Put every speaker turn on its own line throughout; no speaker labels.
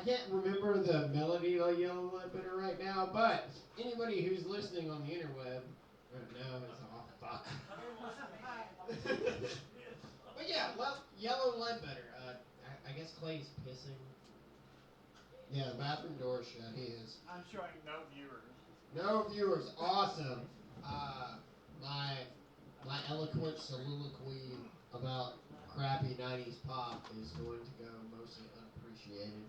I can't remember the melody of Yellow Ledbetter right now, but anybody who's listening on the interweb, no, it's off. Fuck. But yeah, Yellow Ledbetter. I guess Clay's pissing. Yeah, the bathroom door's shut. He is.
I'm showing no viewers.
No viewers. Awesome. Uh, my my eloquent soliloquy about crappy '90s pop is going to go mostly unappreciated.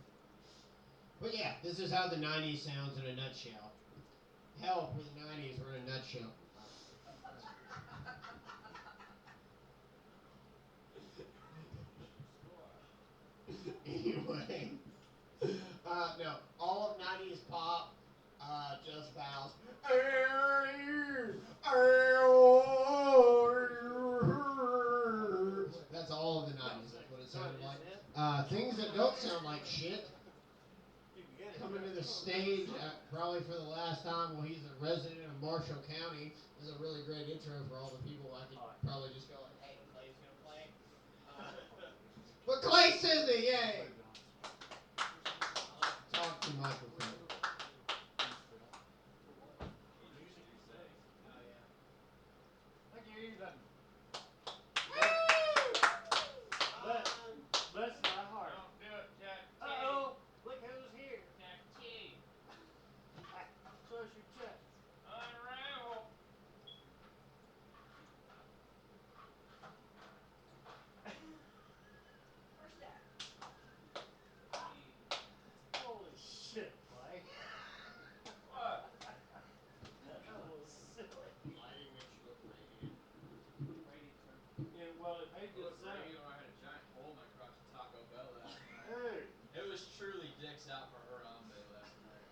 But yeah, this is how the '90s sounds in a nutshell. Hell, for the '90s, we're in a nutshell. Anyway, no, all of '90s pop just vows. That's all of the '90s. That's what it sounded like. Things that don't sound like shit. Coming to the stage probably for the last time. Well, he's a resident of Marshall County. This is a really great intro for all the people. I could probably just go like, "Hey, Clay's gonna play." But Clay Cisney, yay! Talk to microphone.
Thank you, Ethan. Bless my heart.
Don't do it, Jack.
Uh-oh, look who's here.
Jack T.
Close your chest.
Unravel. Where's that?
Holy shit, Clay.
What?
That was silly.
Lighting makes you look radiant.
Yeah, well, it made you
Look,
sound.
you know, I had a giant hole in my crotch at Taco Bell last night.
Hey.
It was truly dicks out for Harambe last night.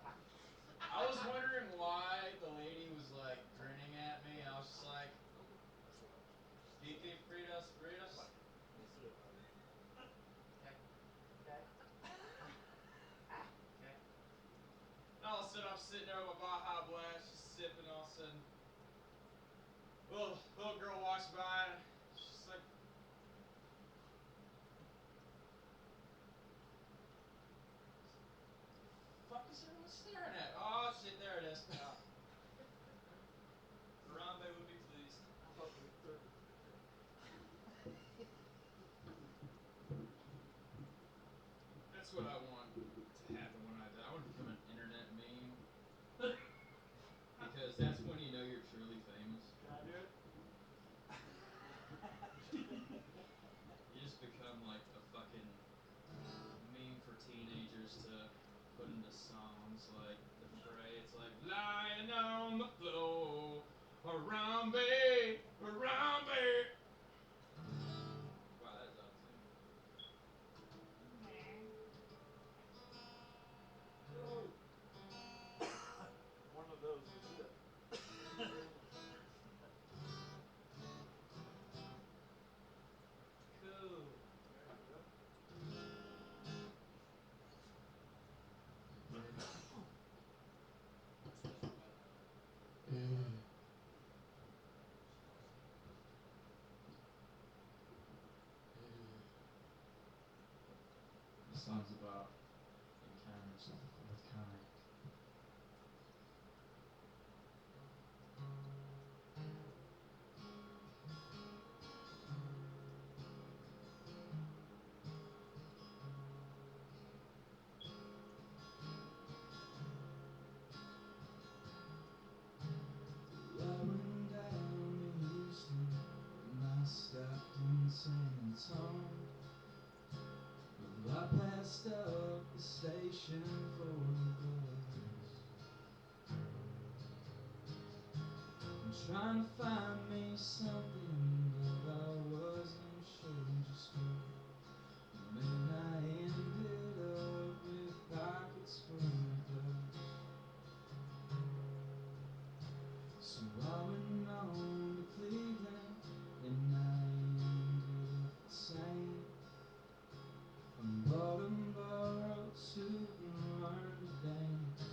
I was wondering why the lady was like grinning at me. I was just like, Kiki Fritos, Fritos. And all of a sudden I'm sitting there with my Baja Blast, just sipping. All of a sudden, little girl walks by. And she's like, "Fuck is everyone staring at?" Oh shit, there it is. Harambe would be pleased. That's what I want to happen when I die. I want to become an internet meme. Because that's when you know you're truly famous.
Can I do it?
You just become like a fucking meme for teenagers to put into songs like the fray. It's like lying on the floor, Harambe, Harambe. Wow, that is out of tune.
One of those is it.
Cool. The song's about encounters of the fourth kind.
I went down in Houston and I stopped in San Antonio. Well, I passed up the station for the bus. I'm trying to find me something, but I wasn't sure just what. And then I ended up with pockets full of dust. So I went on to Cleveland and I ended up the same. And bought a borrowed suit and learned to dance.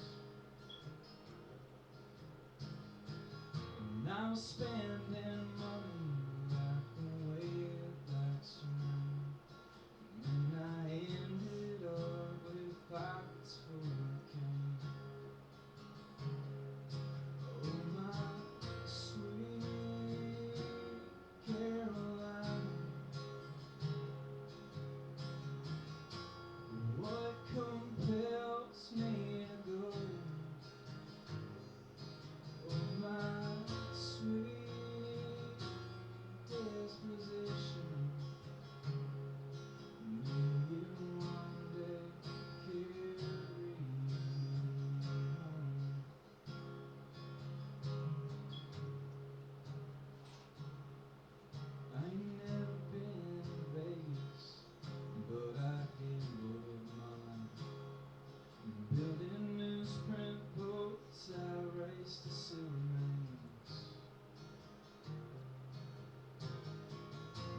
And I was spending money like the way it likes to rain. And then I ended up with pockets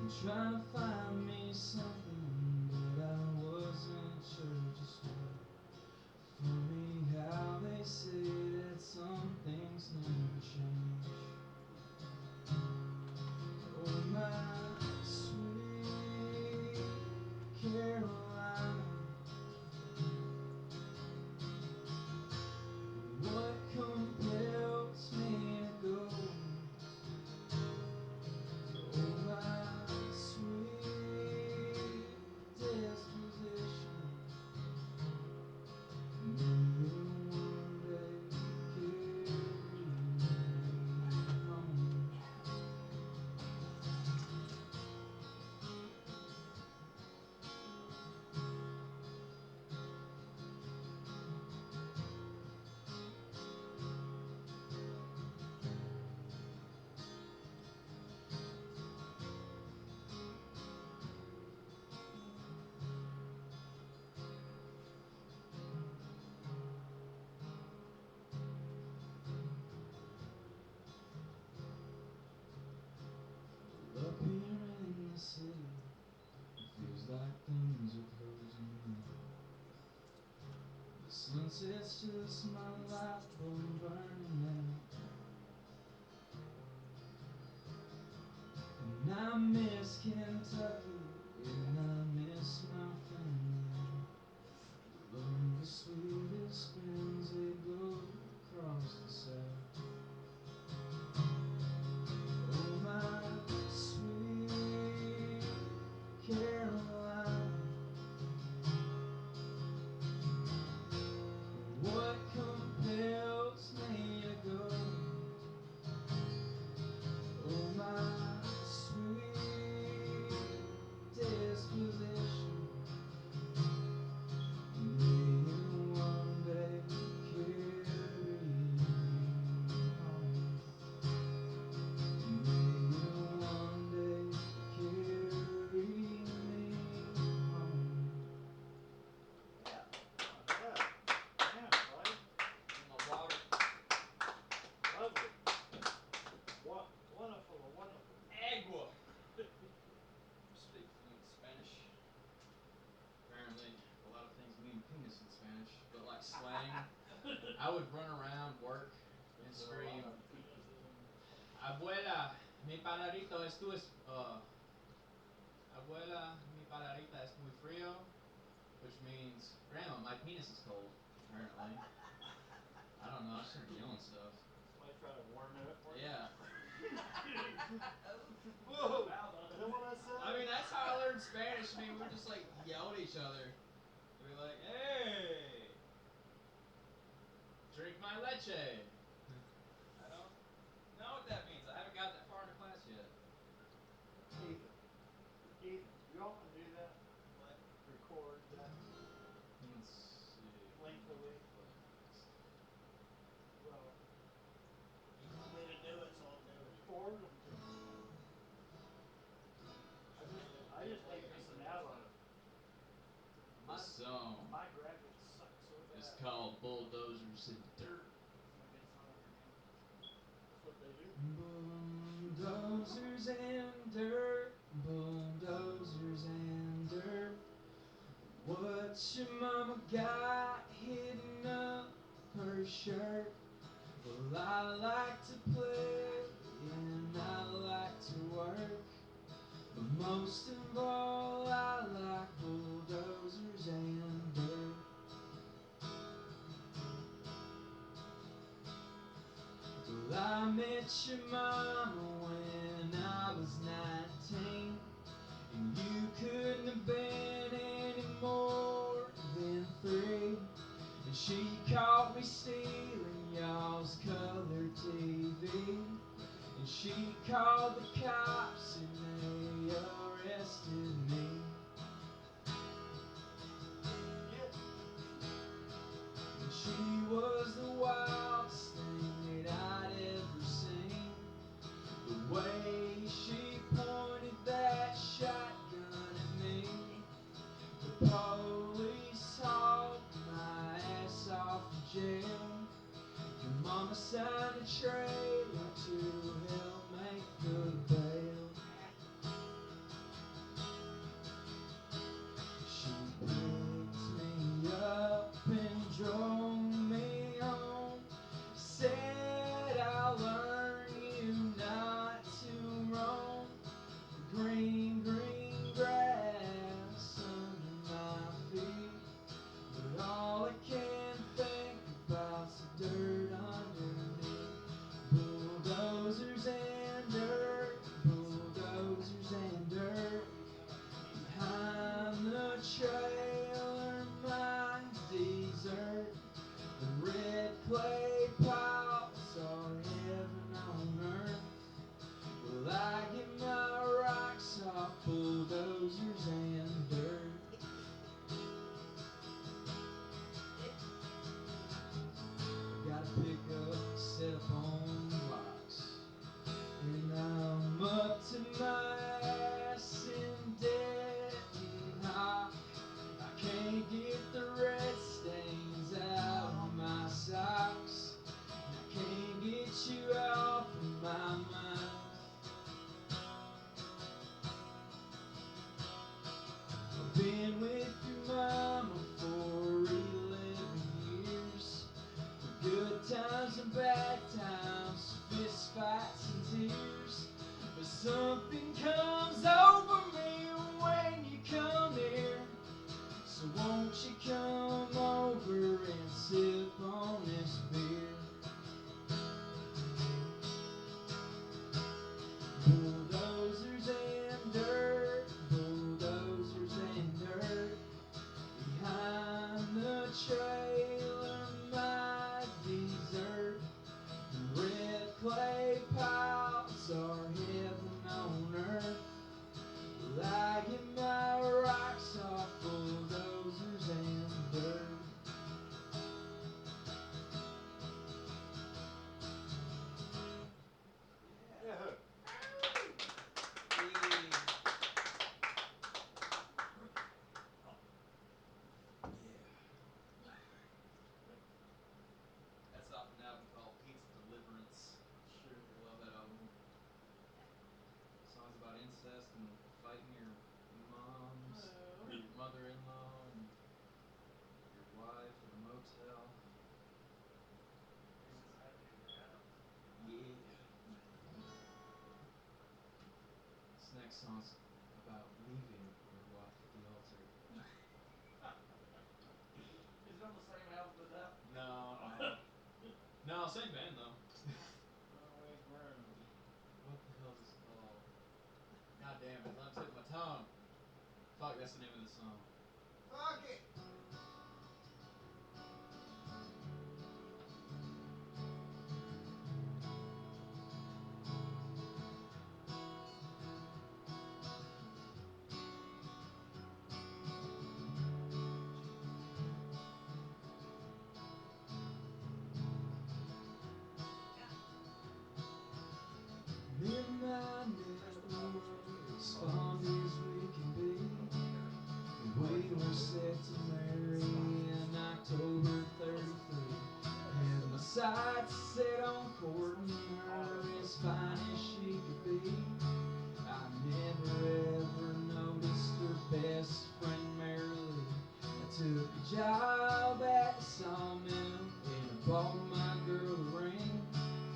I'm trying to find me something, but I wasn't sure just what. Funny how they say that some things never change. Oh my sweet Caroline, what compels me to go? Oh my sweet disposition, may you one day carry me home. Up here in the city, it feels like things are closing in. The sunset's just my light bulb burning out, and I miss Kentucky, and I miss my family. The longest, sweetest winds they blow across the south. Oh my sweet Caroline, what compels me to go? Oh my sweet disposition, may you one day carry me home. May you one day carry me home.
Yeah. Yeah, buddy.
In my water.
Lovely. What? Wonderful, wonderful.
Agua. Speak fluent Spanish. Apparently, a lot of things mean penis in Spanish, but like slang, I would run around, work, and scream, "Abuela, mi pajarito es tu Abuela, mi pajarita es muy frío," which means, "Grandma, my penis is cold." Apparently, I don't know. I started yelling stuff.
Somebody try to warm it up for you?
Yeah.
Whoa! Is that what I said?
I mean, that's how I learned Spanish. I mean, we would just like yell at each other. We'd be like, "Hey, drink my leche." I don't know what that means. I haven't got that far into class yet.
Ethan, you often do that?
What?
Record that
Let's see.
lengthily? Well,
You want me to do it, so I'll do it.
forward them to me. I just hate missing out on it.
The song
My graphics suck so bad.
is called Bulldozers and Dirt.
That's what they do.
Bulldozers and dirt, bulldozers and dirt. What your mama got hidden up her shirt? Well, I like to play and I like to work, but most of all I like bulldozers and dirt. Well, I met your mama when I was 19, and you couldn't have been any more than 3. And she caught me stealing y'all's color TV, and she called the cops and they arrested me. And she was the wildest thing that I'd ever seen. The way she pointed that shotgun at me. The police hauled my ass off to jail. Your mama signed a trailer to help make the bail. trailer, my desert. The red clay piles are heaven on earth. Well, I get my rocks off bulldozers and dirt. I gotta pick up, set up on blocks, and I'm up to my ass in debt and hot. I can't get the red stains out of my socks. I can't get you off of my mind. I've been with your mama for 11 years. For good times and bad times, fist fights and tears. But something comes over me when you come here. So won't you come over and sip on this beer? Bulldozers and dirt, bulldozers and dirt. Behind the trailer, my desert. The red clay piles are heaven on earth. Well, I get my rocks off bulldozers and dirt.
Yeah.
That's off an album called Pizza Deliverance.
Sure.
Love that album. Songs about incest and fighting your moms, or your mother-in-law, and your wife at a motel. Yeah. This next song's about leaving your wife at the altar.
Is it on the same album as that?
No, no, same band though.
Always room.
What the hell is this called? God damn it, it's on the tip of my tongue. Fuck, that's the name of the song.
Fuck it.
Midnight network, as fond as we can be. We were set to marry in October 33. Had my sights set on courting her as fine as she could be. I never ever noticed her best friend Marilee. I took a job at the sawmill and I bought my girl a ring.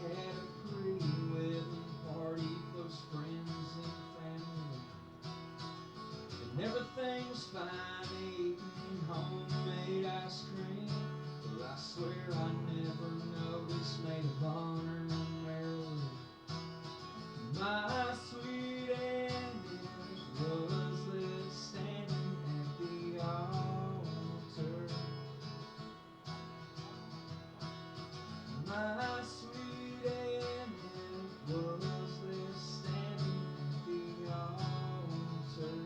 Had a pre-wedding party, close friends and family. And everything was fine, eating homemade ice cream. Well, I swear I never noticed maid of honor on Maryland. My sweet ending was left standing at the altar. My sweet ending was left standing at the altar.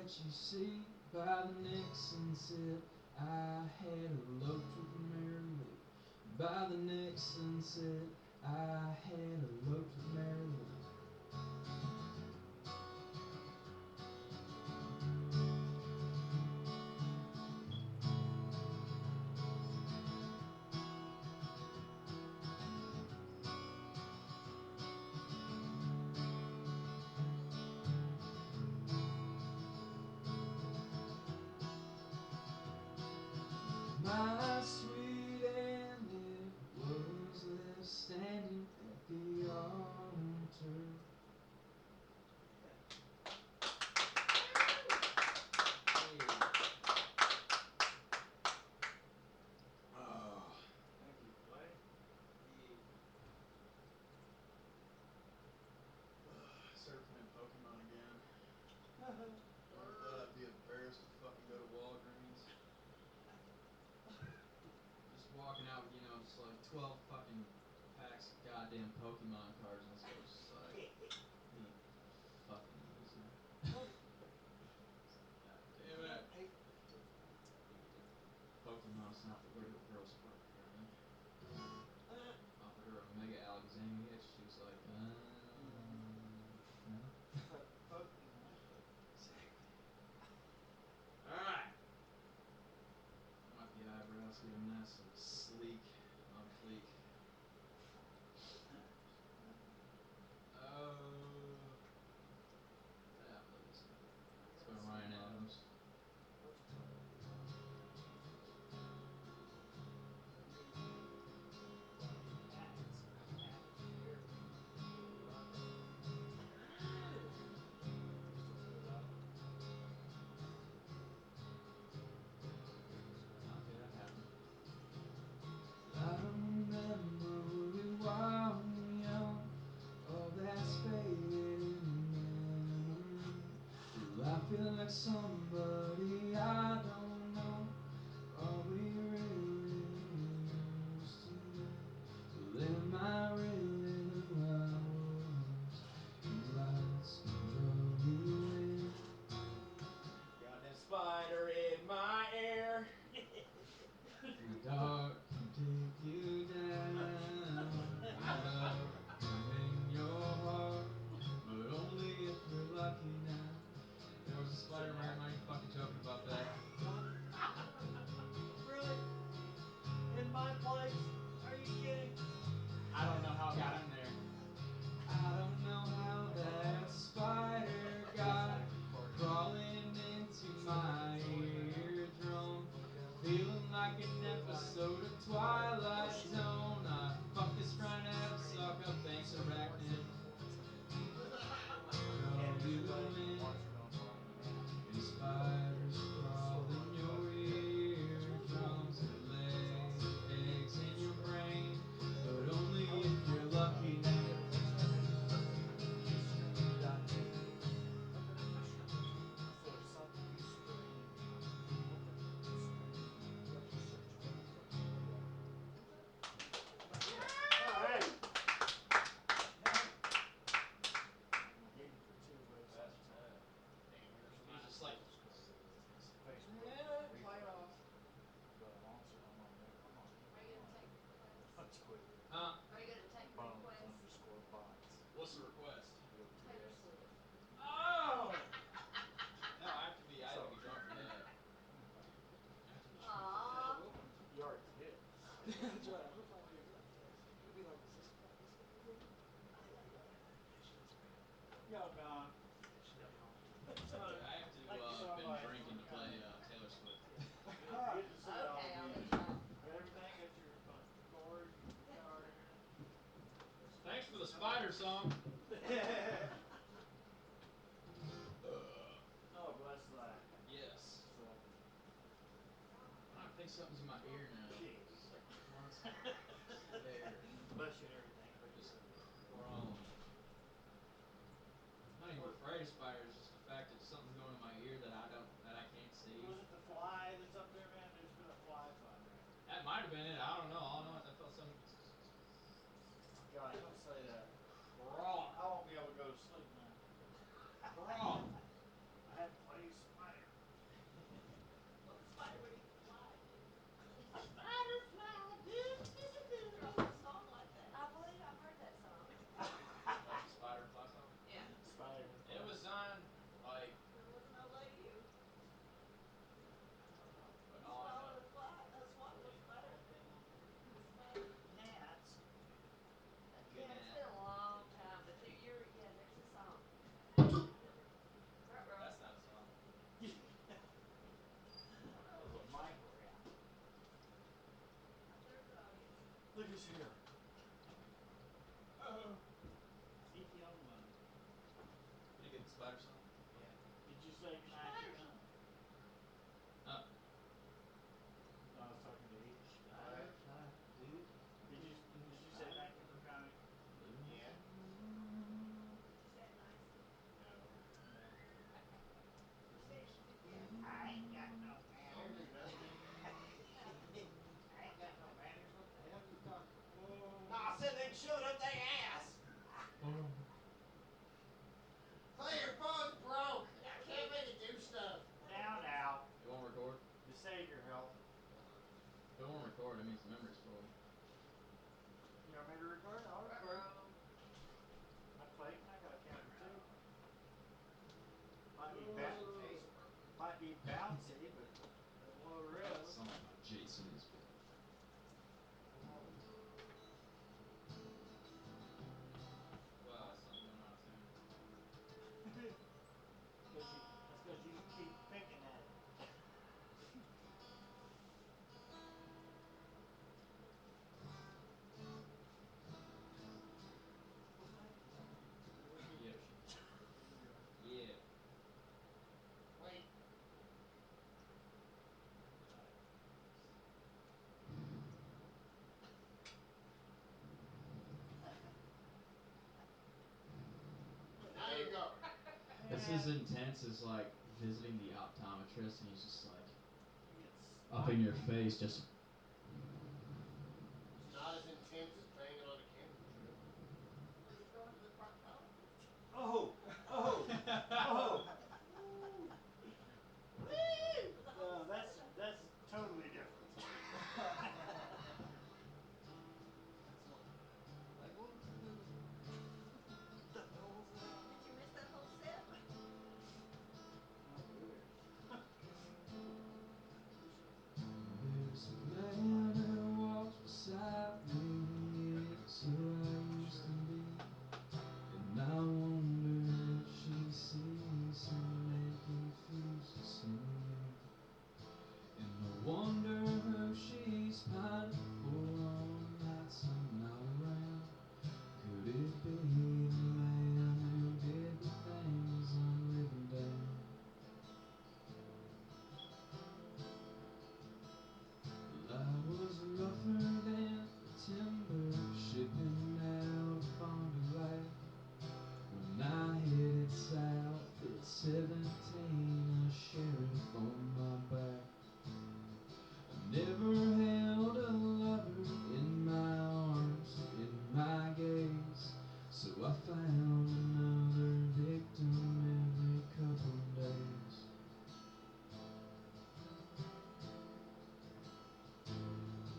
that you see by the next sunset. I had eloped with Mary Lou. By the next sunset, I had eloped with Mary Lou. My sweet Annie was left standing at the altar.
Thank you, Clay.
Started playing Pokemon again. Never thought I'd be embarrassed to fucking go to Walgreens. Just walking out with, just like 12 fucking packs of goddamn Pokemon cards, and this was just like, you fucking loser. God damn it. Pokemon's not the way to a girl's heart, apparently. Offered her a Mega Alexandria, she was like, no. Exactly. Alright. I want the eyebrows getting nice and sleek, on fleek. That was. It's by Ryan Adams. Okay, that happened.
I don't remember who we were when we were young. All that's faded in memory. Well, I feel like somebody I don't know. Are we really used to that? Well, am I really who I was? The lights draw me away.
Got that spider in my ear.
The dark can take you down. Love in your heart, but only if you're lucky now.
There was a Spider-Man, I ain't fucking joking about that.
Really? In my place? Are you kidding?
I don't know how it got in there.
I don't know how that spider got crawling into my eardrum. Feeling like an episode of Twilight Zone. I fucked this friend out, suck up, thanks arachnid. Draw you in, and spiders crawl in your eardrums and lay eggs in your brain, but only if you're lucky now.
Alright.
He's just like,
Playoffs.
huh?
Are you gonna take requests?
What's the request?
Taylor Swift.
Oh! No, I have to be drunk for that. I have to be drunk for that.
Aww.
You already did.
That's right.
Yo, Don.
I have to
Thank you so
been
much.
drinking to play Taylor Swift.
Good to see all
Okay, I'll
of
let
you.
you know.
Got everything? Got your cord, guitar,
Thanks for the spider song.
everything? Oh, bless that.
Yes.
So,
I think something's in my ear now.
jeez.
It's like constant. There.
Bless you and everything.
Just crawling. I'm not even afraid of spiders, just the fact that something's going in my ear that I can't see.
Was it the fly that's up there, man? There's been a fly fly, man.
That might have been it. I don't know. All I know is I felt something.
God, don't say that.
Raw.
I won't be able to go to sleep, man.
Raw.
I had plays
If it won't record, it means the memory's full.
You want me to record? I'll record. I'm Clayton. I got a camera too. Might be might be bouncy, but it will real.
Something about Jason is bad.
Wow, that's something going on too.
That's because you keep picking at it.
Yeah. Yeah.
Wait. Now you go.
This is intense as like visiting the optometrist and he's just like up in your face, just
It's not as intense as banging on a camera.
Were you going to the proctologist?
Oh! No, that's totally different.
Did you miss that whole set?
there's a man who walks beside me, it's who I used to be, and I wonder if she sees him and confuses him, and I wonder who she's pining for on nights I'm not around. Could it be the man who did the things I'm living down? Well, I was rougher than timber, shipping out of Fond du Lac. When I headed south at 17, a sheriff on my back. I never held a lover in my arms, in my gaze, so I found another victim every couple days.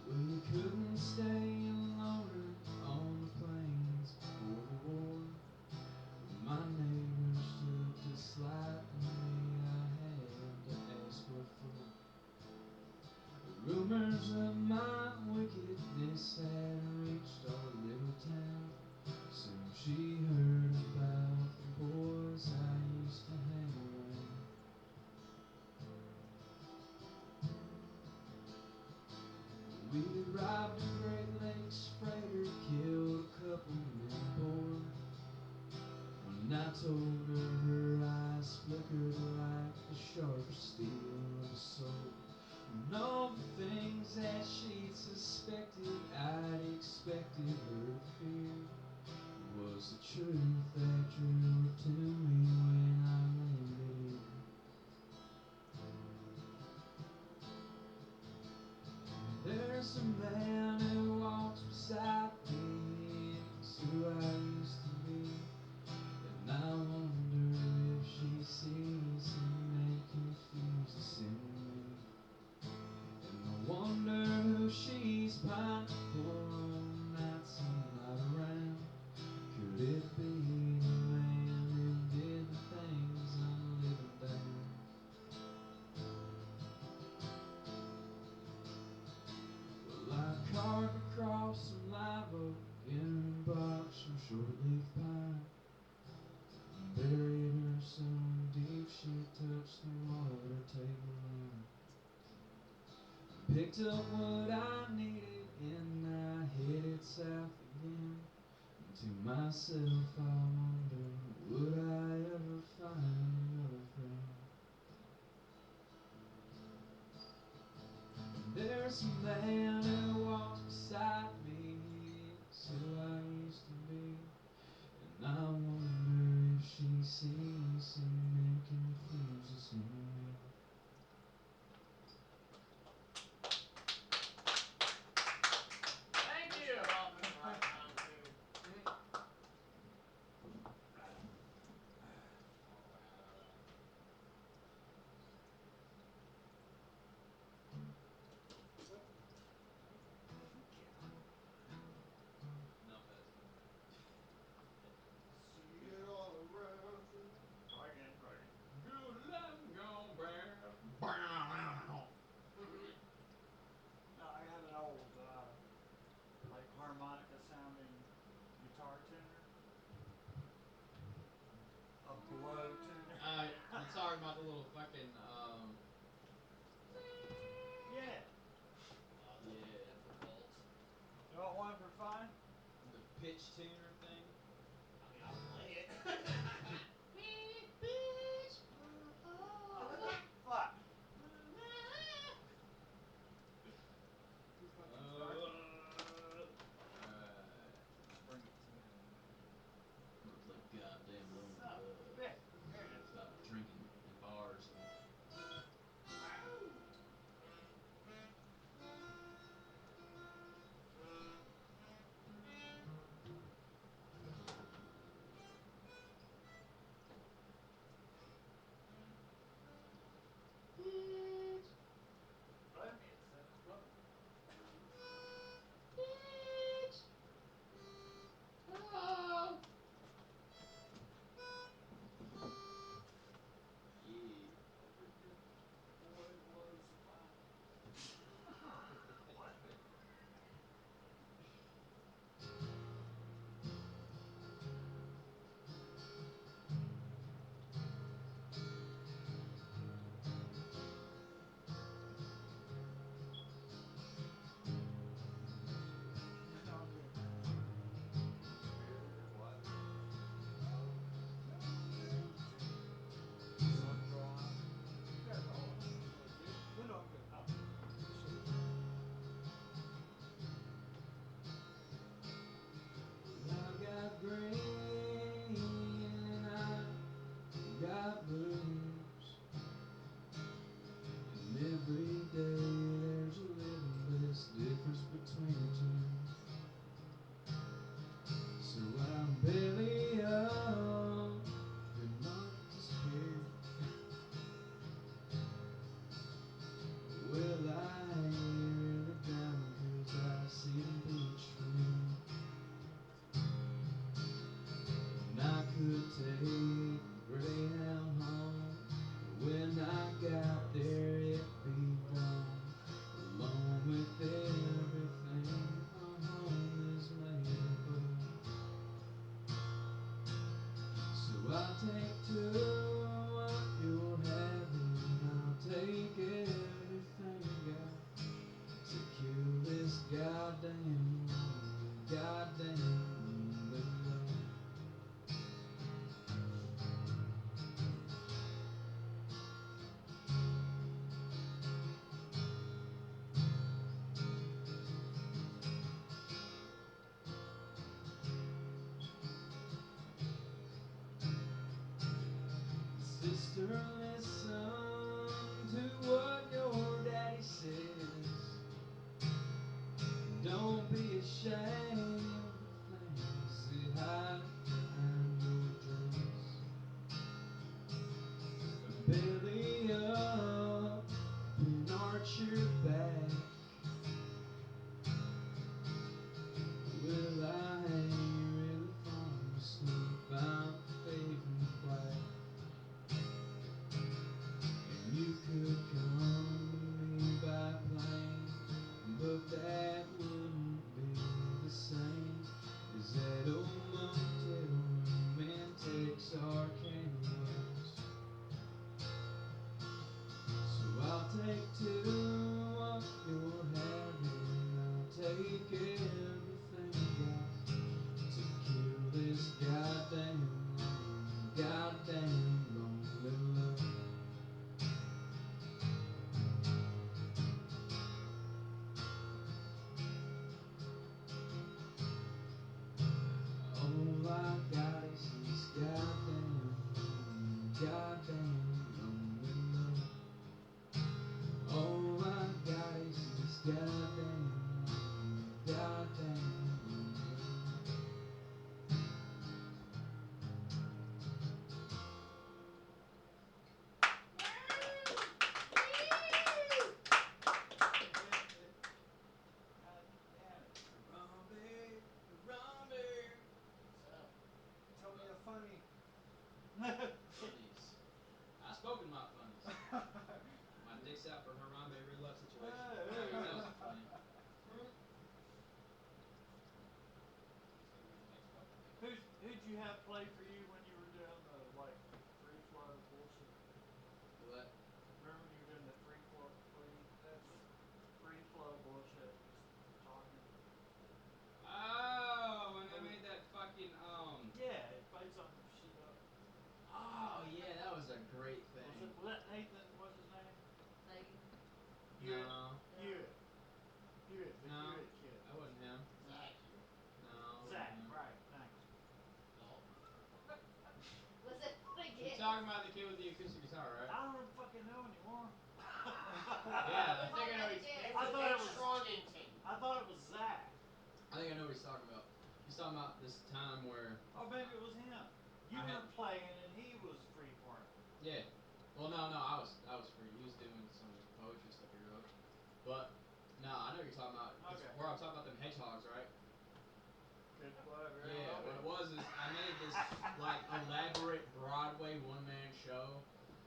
Well, you couldn't stay longer on the plains before the war. My neighbors stood just like me, I had to ask what for. Rumors of my wickedness had reached our little town. Soon she heard about the boys I used to hang around. We arrived at Great Lakes freighter, killed a couple men aboard. When I told her, her eyes flickered like the sharp steel of a sword. And all the things that she'd suspected, I'd expected her to fear, was the truth that drew her to me when I landed here. There's a man who walks beside me, it's who I used to be, and I wonder if she sees him and confuses him with me. And I wonder who she's pining for on nights I'm not around. Could it be the man who did the things I'm living down? Well, I carved across some live oak in her box from short-leaf pine, and buried her so deep she touched the water table line. Picked up what I needed and I headed south again. And to myself I wonder, would I ever find another friend? There's a man who walks beside me, it's who I used to be, and I wonder if she sees him and confuses him with me.
Thank you.
You want one for fun?
The pitch tuner thing.
I mean, I'll play it.
Fuck. Bring it to me.
I'm gonna play goddamn Lonely
Son of a
Love.
bitch. Here it is.
Stop drinking in bars and
Play me at 7 o'clock.
Hello.
yeah.
Boy was fine. What?
I've got green and I've got blues, and every day there's a little less difference between the two. So I'm belly up and not disappeared. Well, I ain't really down 'cause I see the beach from here. And I could take a Greyhound home, but when I got there it'd be gone, along with everything a home is made up of. So I'll take two what you're having, I'll take everything you got to kill this goddamn little love. Sister, listen to what your daddy says. Don't be ashamed of the things that hide behind your dress. Belly up and arch your back. Well, I ain't really falling asleep, I'm fading black. And you could come to me by plane, but that wouldn't be the same as that old motel room in Texarkana. So I'll take two what you're having, I'll take everything you got to kill this goddamn lonely love. All I got is this goddamn lonely love. All I got is this goddamn lonely love.
Harambe, Harambe.
Tell me a funny.
Funnies. I spoken my funnies. My dick's out for Harambe real life situation. That was funny.
Who'd you have play for you when you were doing the like free flow bullshit?
What?
Remember when you were doing the free flow bullshit, just talking? Hewitt.
No.
Hewitt. Hewitt. The
No.
Hewitt kid.
That wasn't him.
Zach.
No. it
Zach.
wasn't him.
Right. Thanks.
No.
Was it
You're
again?
talking about the kid with the acoustic guitar, right?
I don't fucking know anymore.
Yeah.
I think I know he's
I
thought it was-
Strongington.
I thought it was Zach.
I think I know what he's talking about. He's talking about this time where,
Oh, maybe it was him. You
I
were
had-
playing and he was freeforming.
yeah. Well, no, I was free. He was doing some poetry stuff he wrote. But no, I know what you're talking about. It's
Okay.
where I'm talking about them hedgehogs, right?
Good, whatever.
Yeah. What it was is I made this like elaborate Broadway one-man show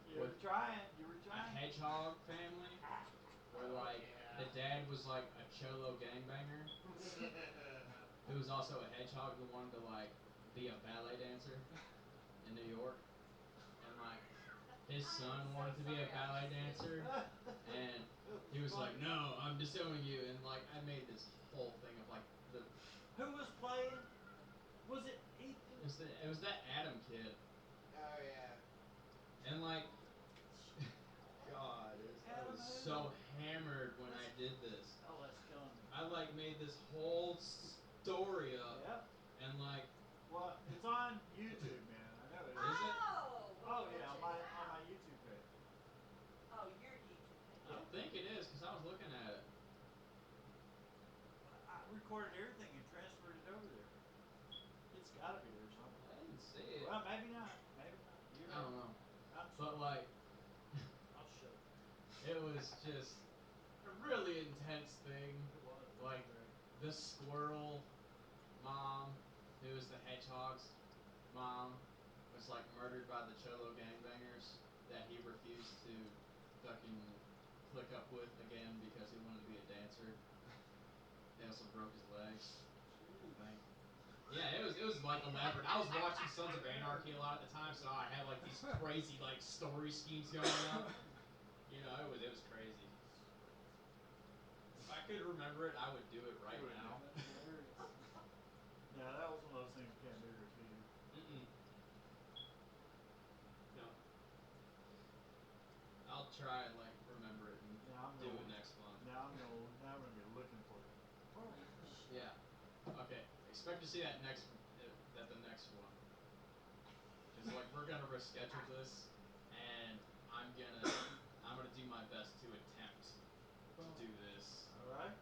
You were
with
trying. You were
a
trying.
hedgehog family, where like the dad was like a cholo gangbanger who was also a hedgehog who wanted to like be a ballet dancer in New York, and like his son wanted to be a ballet dancer, and he was like, "No, I'm disowning you," and like I made this whole thing of like the
Who was playing? Was it Ethan?
it was that Adam kid,
Oh yeah.
and like God, I was so hammered when I did this.
Oh, that's killing me.
I like made this whole story up,
Yep.
and like
Well, it's on YouTube, man. I know it is.
Is it?
Oh yeah, on my YouTube page.
Oh, your YouTube
I
page.
think it is because I was looking at it.
I recorded everything and transferred it over there. It's gotta be there somewhere.
I didn't see it.
Well, maybe not. Maybe not. You're
I don't know,
I'm
but like
I'll show you.
it was just a really intense thing.
It was.
Like the squirrel mom, who was the hedgehog's mom, was like murdered by the cholo gangbangers that he refused to fucking click up with again because he wanted to be a dancer. They also broke his legs. I think. Yeah, it was like elaborate. I was watching Sons of Anarchy a lot at the time, so I had like these crazy like story schemes going on. You know, it was crazy. If I could remember it, I would do it right now.
Yeah, that was one of those things you can't do repeated.
Mm-mm. No. I'll try and like remember it and
Yeah, I'm
do
gonna,
it next month.
Now I'm gonna be looking for it.
Yeah. Okay. Expect to see that next at the next one. Cause like we're gonna reschedule this, and I'm gonna do my best to attempt to do this.
Alright?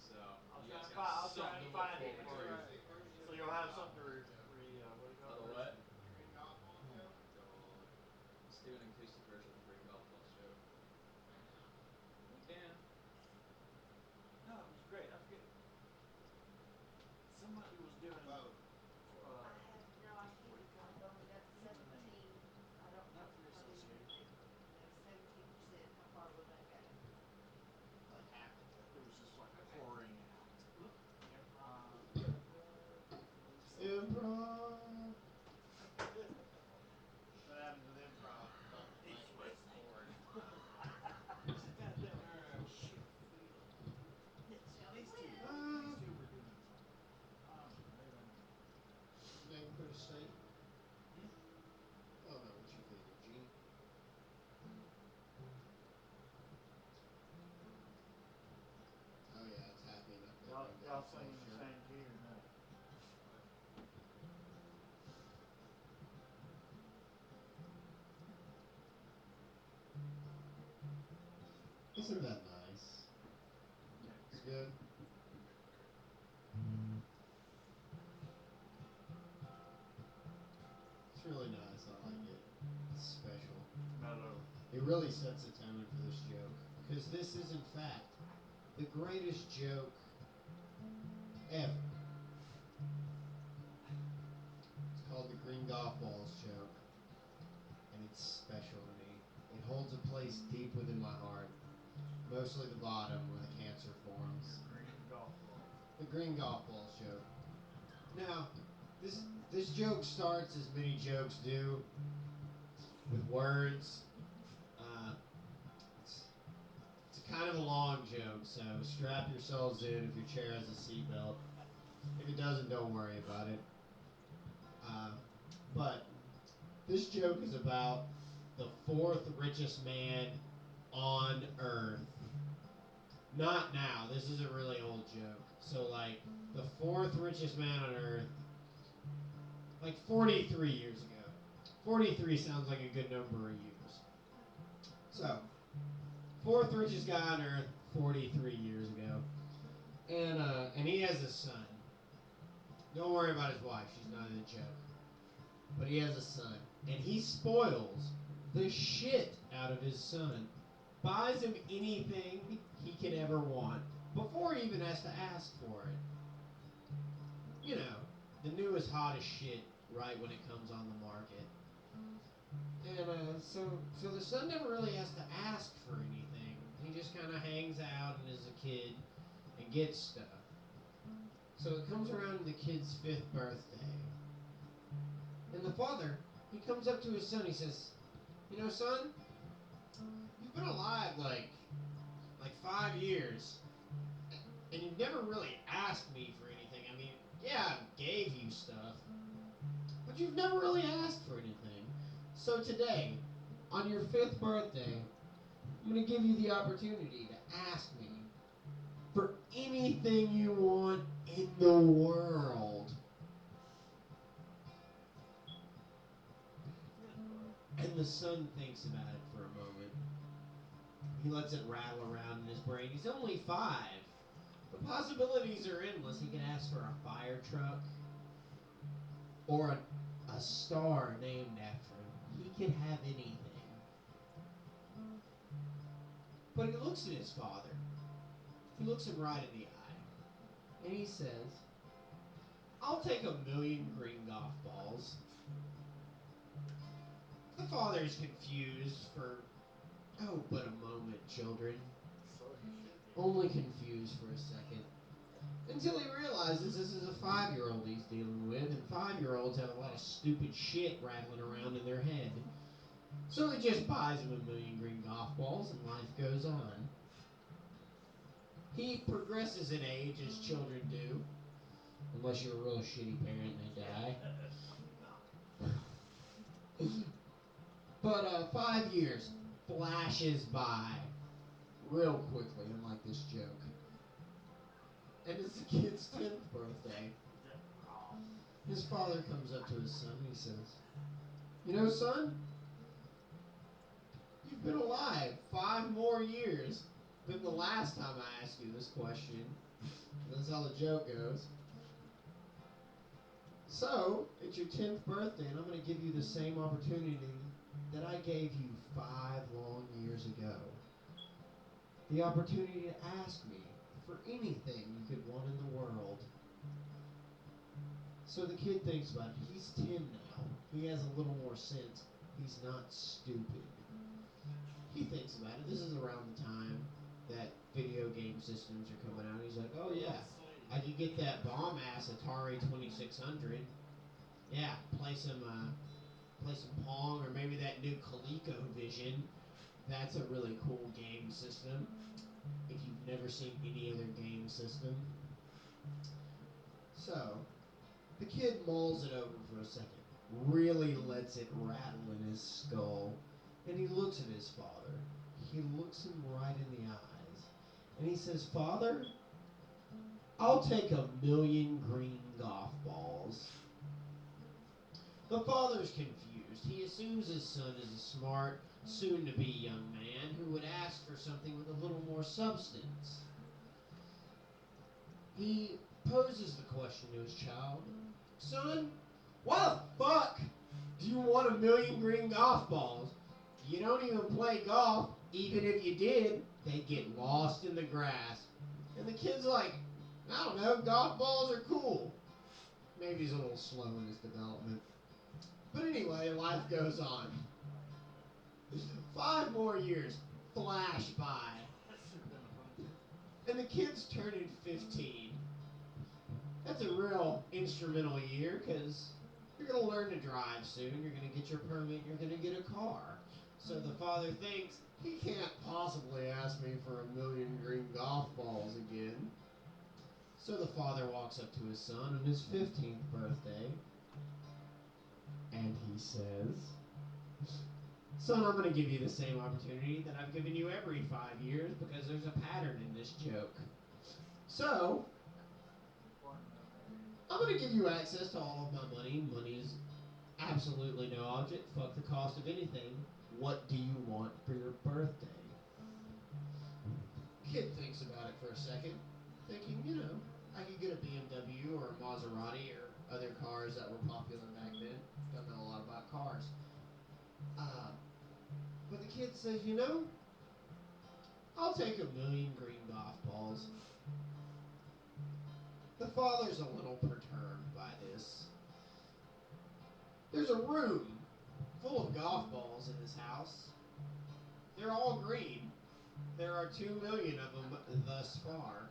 So
I'll
you
try
guys
and
got
I'll try
something
and
to look
find it
forward
for
to.
you. So you'll have something to what do you call
Oh, the
it?
what?
Green golf ball
Oh my
show?
god. Let's do an acoustic version of the Green Golf Ball show. We can.
No, it was great. I forget. Somebody was doing
Both.
I have, no, I can't, I've only got 17, I don't know.
Not for
how many-
association.
No, 17%, how far will that go?
Like half of
It was just like pouring out.
Improv. What happened to the improv?
He's
Like,
forward. Goddamn shit feel. Yes, these two were doing something. Maybe I'm.
Name put a state? Oh no, what's your favorite, Gene? Oh yeah, it's happy enough.
Y'all singing the same key or no?
Isn't that nice? It's good. It's really nice. I like it. It's special.
Mellow.
It really sets the tone for this joke because this is in fact the greatest joke ever. It's called the Green Golf Balls joke, and it's special to me. It holds a place deep within my heart, mostly the bottom where the cancer forms.
Green golf ball.
The Green Golf Balls joke. Now, this joke starts as many jokes do, with words. It's kind of a long joke, so strap yourselves in if your chair has a seatbelt. If it doesn't, don't worry about it. But this joke is about the fourth richest man on Earth. Not now. This is a really old joke. So, like, the fourth richest man on earth, like 43 years ago. 43 sounds like a good number of years. So, fourth richest guy on earth, 43 years ago. And he has a son. Don't worry about his wife. She's not in the joke. But he has a son. And he spoils the shit out of his son. Buys him anything he could ever want before he even has to ask for it. You know, the newest, hottest shit right when it comes on the market. And so the son never really has to ask for anything. He just kind of hangs out and is a kid and gets stuff. So it comes around to the kid's 5th birthday. And the father, he comes up to his son, he says, you know, son, you've been alive like 5 years, and you've never really asked me for anything. I mean, yeah, I gave you stuff, but you've never really asked for anything. So today, on your 5th birthday, I'm going to give you the opportunity to ask me for anything you want in the world. And the son thinks about it for a moment. He lets it rattle around in his brain. He's only 5. The possibilities are endless. He could ask for a fire truck or a star named after him. He could have anything. But he looks at his father. He looks him right in the eye. And he says, I'll take 1,000,000 green golf balls. The father is confused for, oh, but a moment, children. Only confused for a second. Until he realizes this is a 5-year-old he's dealing with, and 5-year-olds have a lot of stupid shit rattling around in their head. So he just buys him 1,000,000 green golf balls, and life goes on. He progresses in age as children do. Unless you're a real shitty parent and they die. But 5 years flashes by real quickly, unlike this joke. And it's the kid's 10th birthday. His father comes up to his son and he says, you know, son, you've been alive 5 more years than the last time I asked you this question. That's how the joke goes. So, it's your 10th birthday, and I'm going to give you the same opportunity that I gave you 5 long years ago. The opportunity to ask me for anything you could want in the world. So the kid thinks about it. He's 10 now. He has a little more sense. He's not stupid. He thinks about it. This is around the time that video game systems are coming out. He's like, oh yeah, I could get that bomb-ass Atari 2600. Yeah, play some Pong, or maybe that new ColecoVision. That's a really cool game system. If you've never seen any other game system. So, the kid mulls it over for a second. Really lets it rattle in his skull. And he looks at his father. He looks him right in the eyes. And he says, Father, I'll take 1,000,000 green golf balls. The father's confused. He assumes his son is a smart, soon-to-be young man who would ask for something with a little more substance. He poses the question to his child, son, why the fuck do you want 1,000,000 green golf balls? You don't even play golf. Even if you did, they'd get lost in the grass. And the kid's like, I don't know, golf balls are cool. Maybe he's a little slow in his development. But anyway, life goes on. 5 more years flash by. And the kid's turning 15. That's a real instrumental year, because you're going to learn to drive soon. You're going to get your permit. You're going to get a car. So the father thinks, he can't possibly ask me for 1,000,000 green golf balls again. So the father walks up to his son on his 15th birthday, and he says, Son, I'm going to give you the same opportunity that I've given you every 5 years because there's a pattern in this joke. So, I'm going to give you access to all of my money. Money is absolutely no object. Fuck the cost of anything. What do you want for your birthday? Kid thinks about it for a second, thinking, I could get a BMW or a Maserati or other cars that were popular back then. Don't know a lot about cars. But the kid says, I'll take 1,000,000 green golf balls. The father's a little perturbed by this. There's a room full of golf balls in his house. They're all green. There are 2,000,000 of them thus far.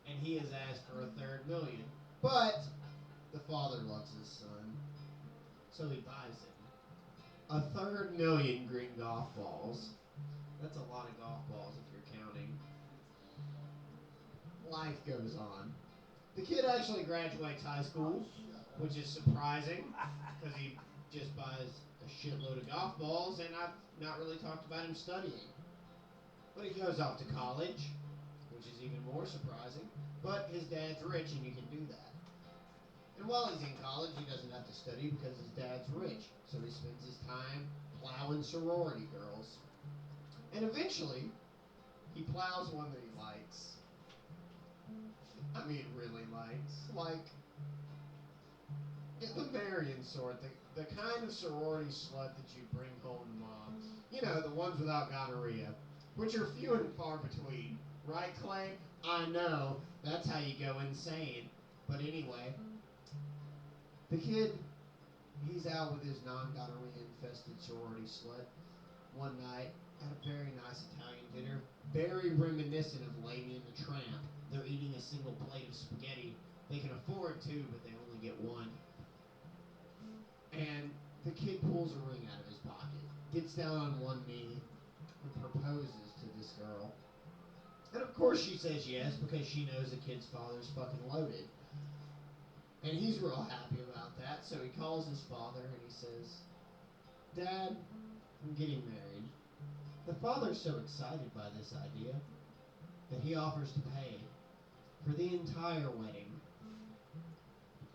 And he has asked for a third million. But the father loves his son, so he buys him a third million green golf balls. That's a lot of golf balls if you're counting. Life goes on. The kid actually graduates high school, which is surprising because he just buys a shitload of golf balls, and I've not really talked about him studying. But he goes off to college, which is even more surprising. But his dad's rich and you can do that. And while he's in college, he doesn't have to study because his dad's rich. So he spends his time plowing sorority girls. And eventually, he plows one that he likes. I mean, really likes. Like, the Marion sort. The kind of sorority slut that you bring home to mom. The ones without gonorrhea. Which are few and far between. Right, Clay? I know. That's how you go insane. But anyway, the kid, he's out with his non-gonorrhea infested sorority slut one night at a very nice Italian dinner. Very reminiscent of Lady and the Tramp. They're eating a single plate of spaghetti. They can afford two, but they only get one. And the kid pulls a ring out of his pocket, gets down on one knee, and proposes to this girl. And of course she says yes, because she knows the kid's father's fucking loaded. And he's real happy about that, so he calls his father and he says, Dad, I'm getting married. The father's so excited by this idea that he offers to pay for the entire wedding.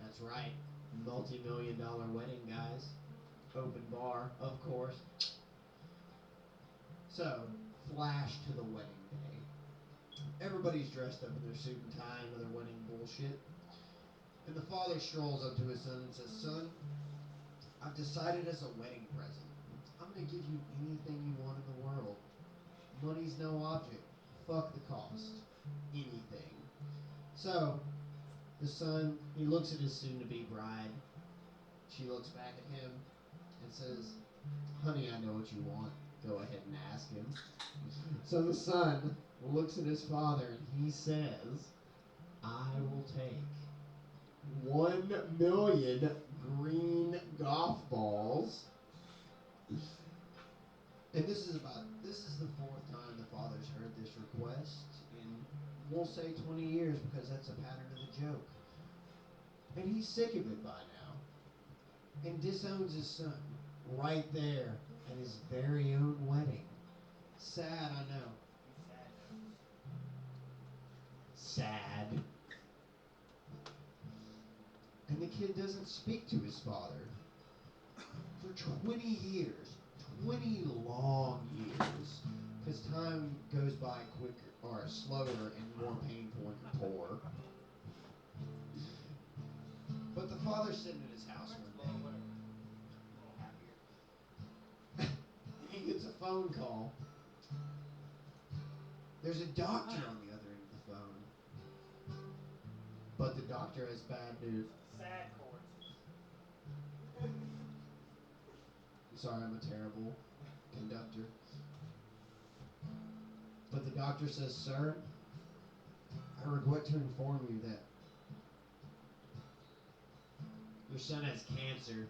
That's right, multi-million-dollar wedding, guys. Open bar, of course. So, flash to the wedding day. Everybody's dressed up in their suit and tie and their wedding bullshit. And the father strolls up to his son and says, Son, I've decided as a wedding present, I'm going to give you anything you want in the world. Money's no object. Fuck the cost. Anything. So, the son, he looks at his soon-to-be bride. She looks back at him and says, Honey, I know what you want. Go ahead and ask him. So the son looks at his father and he says, I will take 1,000,000 green golf balls. And this is the fourth time the father's heard this request in, we'll say 20 years because that's a pattern of the joke. And he's sick of it by now. And disowns his son right there at his very own wedding. Sad, I know. Sad. And the kid doesn't speak to his father for 20 years. 20 long years. Because time goes by quicker, or slower and more painful when you're poor. But the father's sitting at his house one day. He gets a phone call. There's a doctor on the other end of the phone. But the doctor has bad news.
Sad chords.
I'm sorry, I'm a terrible conductor. But the doctor says, Sir, I regret to inform you that your son has cancer,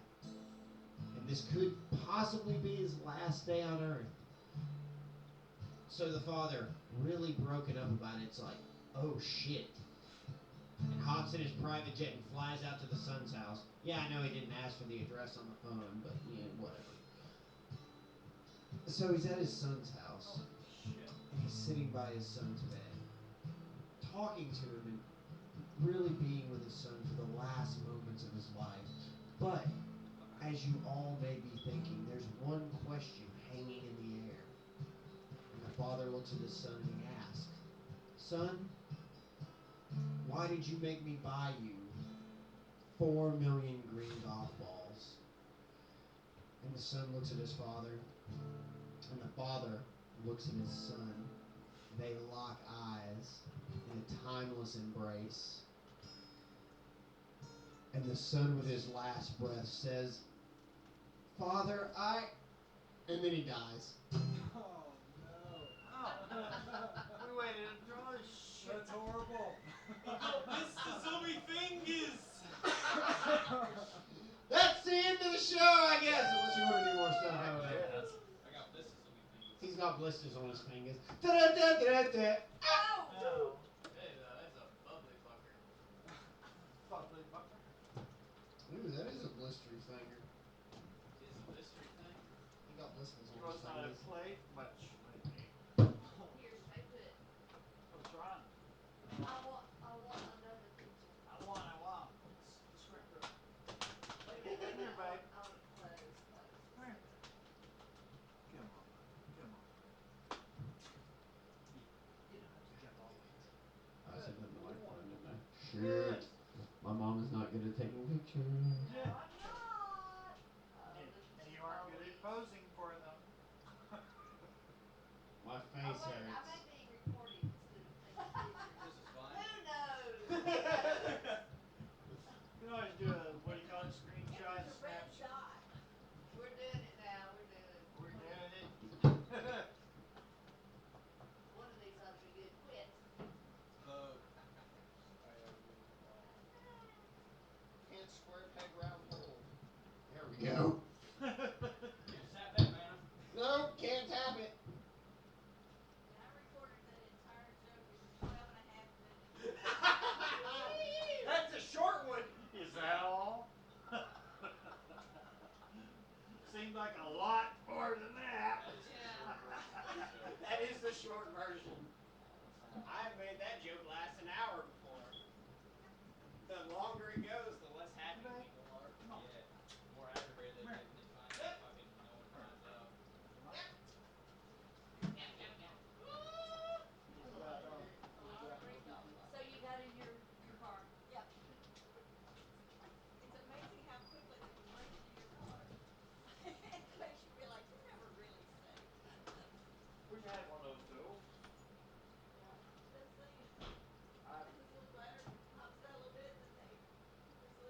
and this could possibly be his last day on earth. So the father, really broken up about it, it's like, oh shit. And hops in his private jet and flies out to the son's house. Yeah, I know he didn't ask for the address on the phone, but yeah, whatever. So he's at his son's house,
Shit.
and he's sitting by his son's bed, talking to him and really being with his son for the last moments of his life. But, as you all may be thinking, there's one question hanging in the air. And the father looks at his son and he asks, "Son, why did you make me buy you 4 million green golf balls?" And the son looks at his father, and the father looks at his son. They lock eyes in a timeless embrace. And the son, with his last breath, says, "Father, and then he dies.
Oh no.
Oh. We waited to draw this shit.
That's horrible.
Mr. Zummy Fingers!
That's the end of the show, I guess. Unless you want to do more stuff out of there.
Yes. I got Mr. Zummy Fingers.
He's got blisters on his fingers. Da-da-da-da-da.
Oh.
Hey, that's a bubbly fucker.
Bubbly bucker.
Ooh, that is a blistery finger.
Is a blistery thing?
He got blisters
You
on
must
his
not have
fingers.
played much lately.
Here, shape it.
What's wrong?
I want another picture.
I want. The script girl.
Wait,
Get in here, babe.
I want it close.
Come here. Come on. Come on. You don't have to jump all the way.
I said nothing like that, didn't I? Shit. My mom is not good at taking pictures.
No, I'm not. Oh, this is
And you aren't good at posing for them.
My
Oh,
face
wait, I
hurts.
may be recording instead of taking pictures.
This is fine.
Who knows?
You can always do a, what do you call it, screenshot,
There's a red
snapshot.
dot. We're doing it now. We're doing it.
We're doing it.
One of these ought to be good. Quit.
Vote.
Can't square peg round hole. There we go.
Here's that back, man.
No, can't tap it.
And I recorded that entire joke in 12 and a half minutes.
That's a short one.
Is that all? Seemed like a lot more than that.
That is the short version. I've made that joke last an hour before. The longer it goes, the less happy people are.
Yeah. More aggravated they get when they find out fucking no one finds out.
So you got in your car? Yep. It's amazing how quickly they can break into your car. It makes you feel like you're never really safe.
Wish I had one of those tools.
That's saying.
I
This little letter, I'm so a little bit that they, this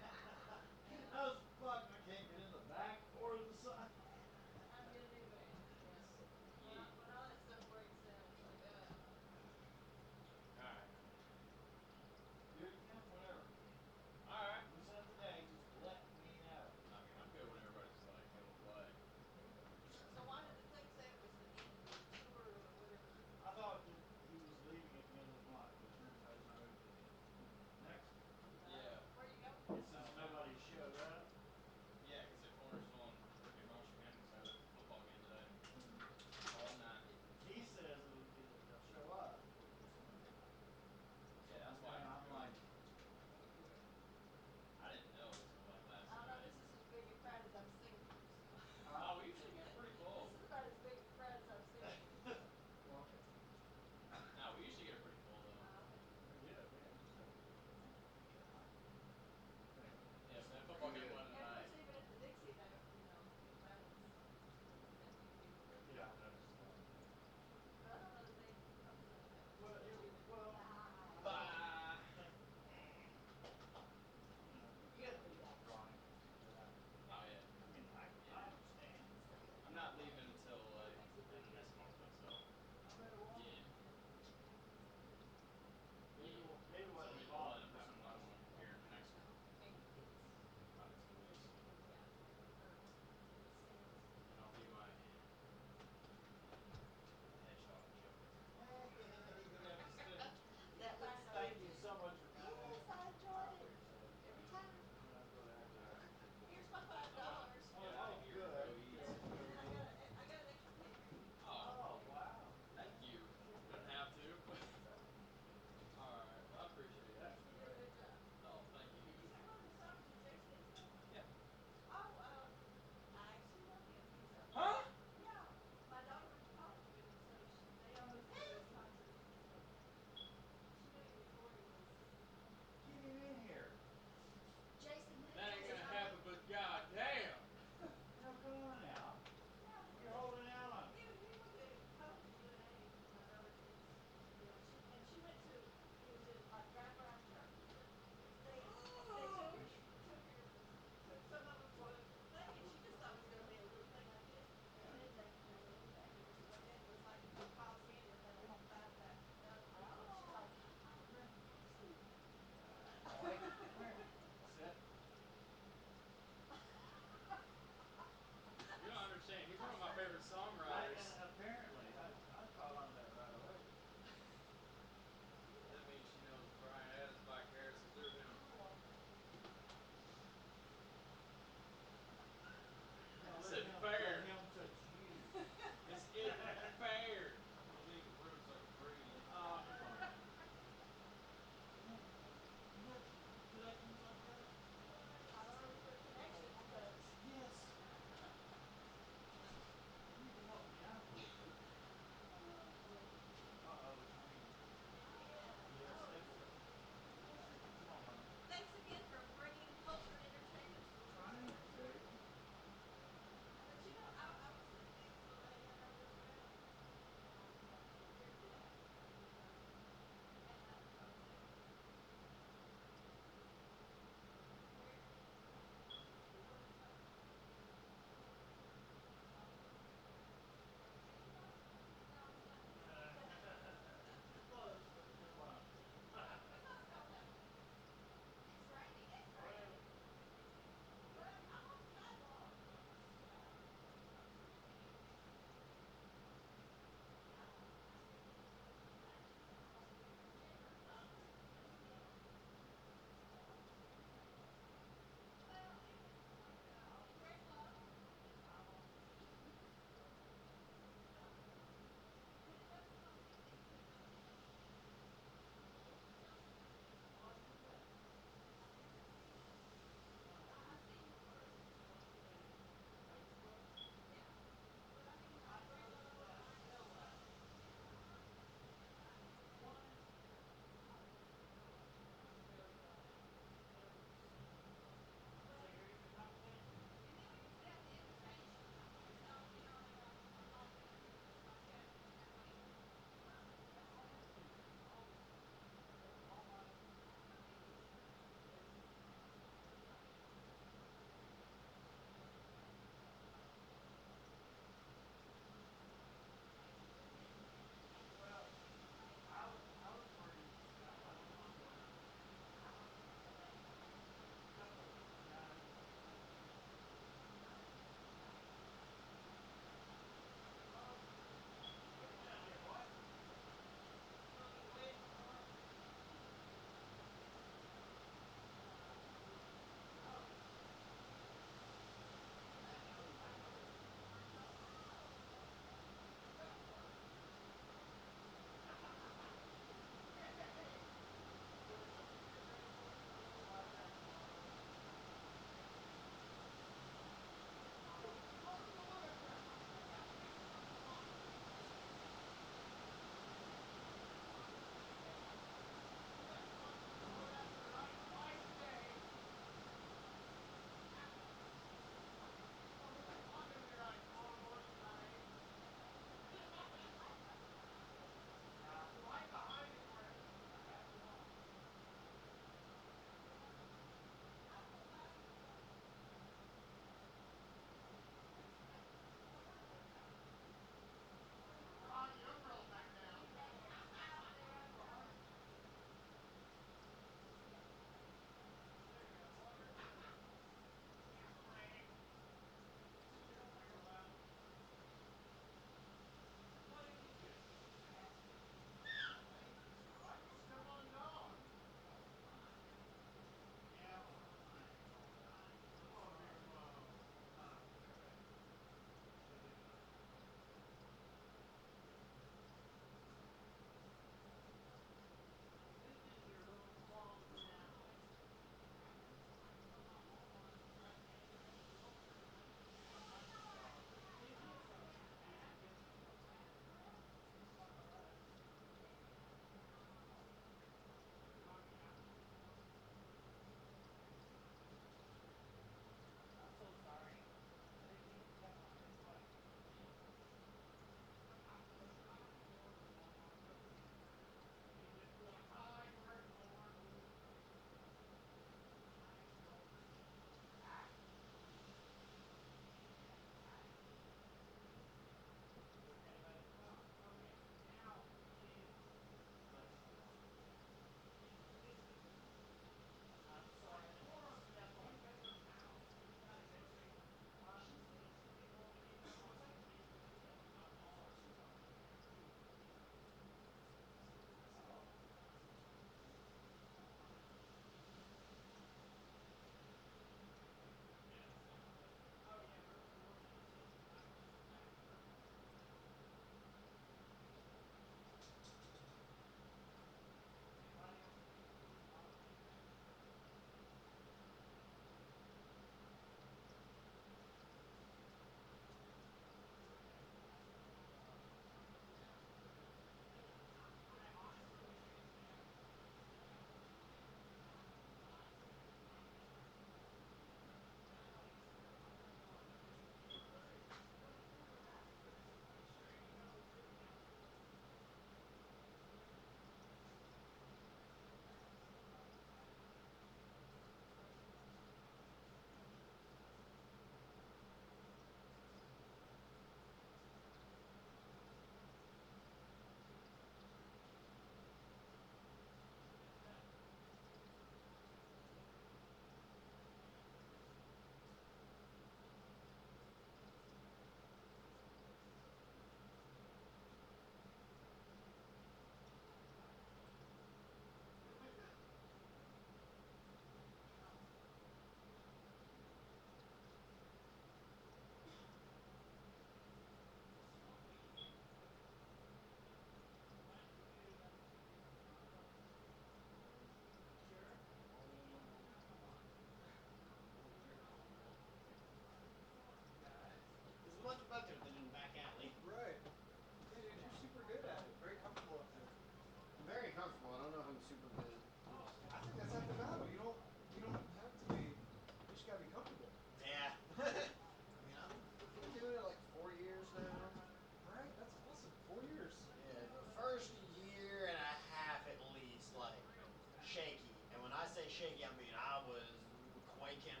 Awaken.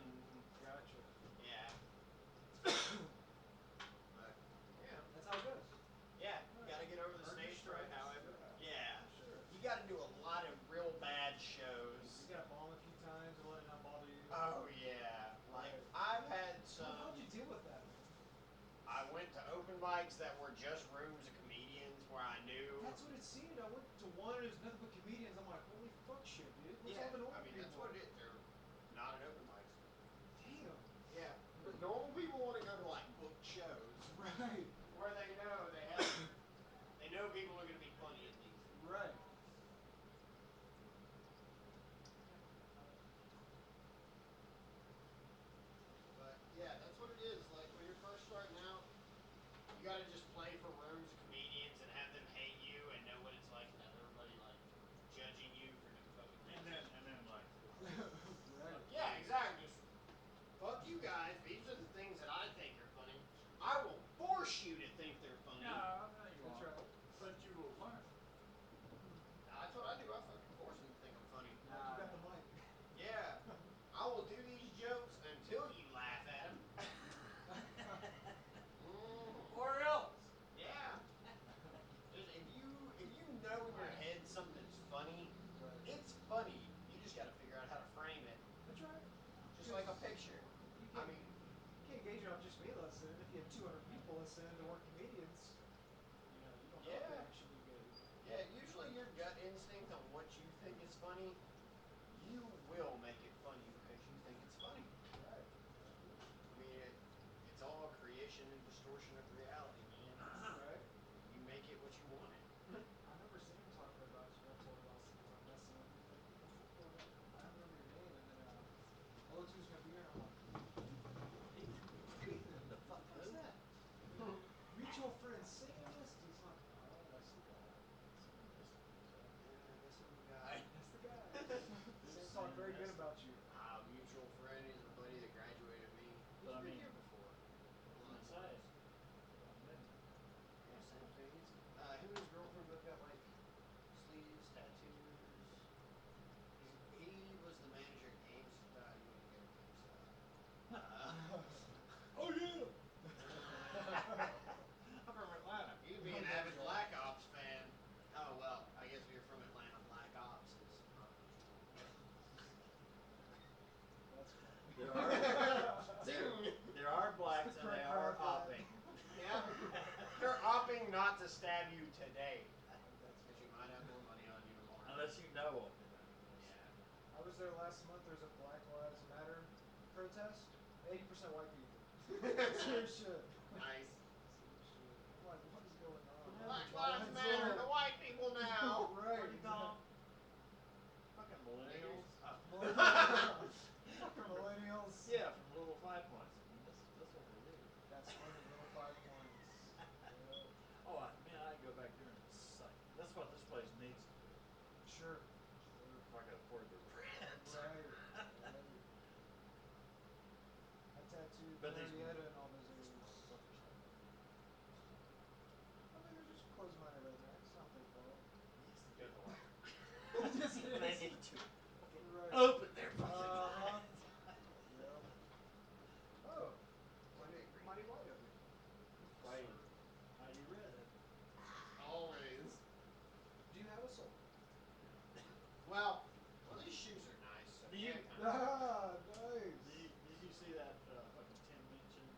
Gotcha.
Yeah. But yeah.
That's how it goes.
Yeah, you gotta get over the
Earn your
stage fright,
stripes.
however. Yeah.
For sure.
You gotta do a lot of real bad shows.
You gotta bomb a few times and let it not bother you.
Oh yeah. Like
Right.
I've had some.
How'd you deal with that, man?
I went to open mics that were just rooms of comedians where I knew.
That's what it seemed. I went to one and there's nothing but comedians. I'm like, holy fuck shit, dude. What's
Yeah,
all the normal
I mean that's
people?
what it is. They're not an open mics.
Damn.
Yeah, but normal people want to go to like booked shows
Right.
where they know they have, they know people are gonna be funny at least.
Right.
But yeah, that's what it is. Like when you're first starting out, you gotta just play for rooms of comedians and have them hate you and know what it's like to have everybody like judging you for doing fucking things.
And then like.
Right.
Yeah, exactly. Just fuck you guys. These are the things that I think are funny. I will force you to think they're funny.
No, you
That's
won't.
right.
But you will learn.
That's what I do. I fucking force them to think I'm funny.
Like you got the mic.
Yeah. I will do these jokes until you laugh at them.
Or else.
Yeah. Just if you know in your head something's funny,
Right.
it's funny. You just gotta figure out how to frame it.
That's right.
Just like a picture.
You
I
can't,
mean,
you can't gauge it off just me listening. If you have 200 people listening that weren't comedians, you know, you don't know
Yeah.
the reaction you get.
yeah, usually your gut instinct on what you think is funny, you will make it funny because you think it's funny.
Right.
I mean, it's all creation and distortion of reality, man.
Right.
You make it what you want it.
I remember seeing him talking about you. I told him I was messing with him. He's like, I don't remember your name. And then O2's gonna be here. And I'm like, Ethan,
The fuck
what's
is
that? Mutual friend singing this? He's like, oh, that's the guy.
Yeah, this is the guy.
That's the guy. Sam talked very good about you.
Mutual friend is a buddy that graduated with me. He's
But I
been
mean-
here before.
Let's say.
Yeah, same thing. Him and his girlfriend both got like sleeves, tattoos. He was the manager at GameStop. He wouldn't get GameStop.
Oh yeah! I'm from Atlanta.
You'd be an avid Black Ops fan. Oh well, I guess if you're from Atlanta, Black Ops is.
That's funny.
There are there are blacks and they are hopping.
Yeah, they're opting not to stab you today because you might have more money on you tomorrow.
Unless you know them.
Yeah.
I was there last month. There's a Black Lives Matter protest. 80% white people. Serious shit.
Nice.
Serious shit. I'm like, what is going on?
Black Lives Matter. The white people now.
Right.
What do you call 'em? Fucking millennials.
Millennials.
Yeah, from Little 5 Points. I mean, that's what they do.
That's funny. Little 5 points. Yeah.
Oh, man, I go back there and suck. That's what this place needs to do.
Sure.
If I could afford the rent.
Right. I tattooed
But these
Marietta and all those areas.
motherfuckers have
I mean, they're just close-minded rednecks. It's not their fault.
good luck.
Yes, it
They
is.
need to
Right.
open their fucking
Uh-huh.
eyes.
Yep. Oh. Mighty white of me.
Right. Mighty red.
Always.
Do you have a soul?
Well, these shoes are nice. So
Do you-
yeah, kinda.
Ah, nice.
Did you see that fucking Tim Minchin